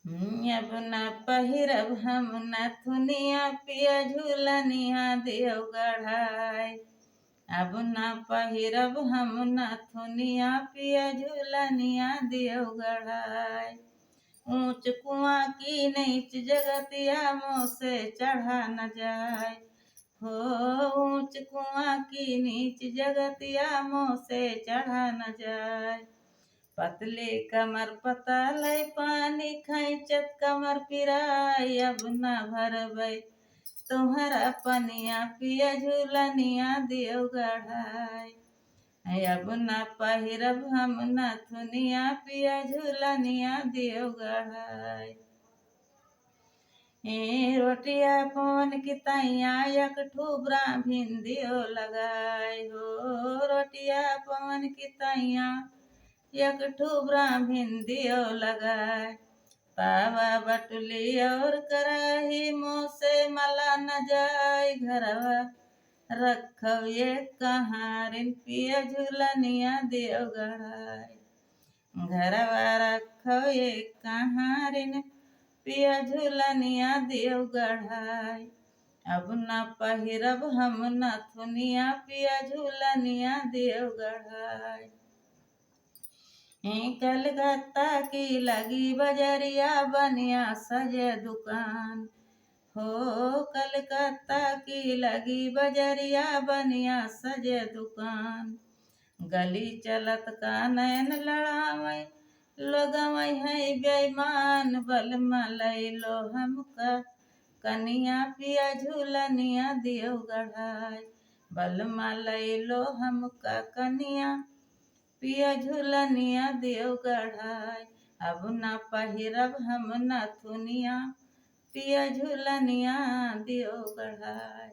अब न पहिरब हम नथुनिया पिया झूलनिया देव गढ़ाई। अब न पहिरब हम नथुनिया पिया झूलनिया देव गढ़ाई। ऊंच कुआं की नीच जगतिया मोह से चढ़ा न जाए। हो ऊंच कुआं की नीच जगतिया मोह से चढ़ा न जाए। पतली कमर पतालय पानी खैचत कमर पिराई। अब न भरबै तुम्हारा पनिया पिया झूलनिया देव गढ़ाई। अब न पहिरब हम नथुनिया पिया झूलनिया देव गढ़ाई। रोटिया पवन की तैया एक ठुबरा भिंदियो लगाए। हो रोटिया पवन की तैया एक ठुबरा भिंदियो लगाए। पावा बटुली और कराही मुँह से मला न जाए। घरवा रखो ये कहारिन पिया झूलनिया देव गढ़ाई। घरवा रखो ये कहारिन पिया झूलनिया देव गढ़ाई। अब न पहिरब हम नथुनिया पिया झूलनिया देव गढ़ाई। कलकत्ता की लगी बजरिया बनिया सजे दुकान। हो कलकत्ता की लगी बजरिया बनिया सजे दुकान। गली चलत का नैन लड़ावै लोगवै है बेईमान। बलमा लैलो हमका कनिया पिया झूलनिया देव गढ़ाई। बलमा लैलो हमका कनिया पिया झूलनिया देव गढ़ाई। अब न पहिरब हम नथुनिया पिया झूलनिया देव गढ़ाई।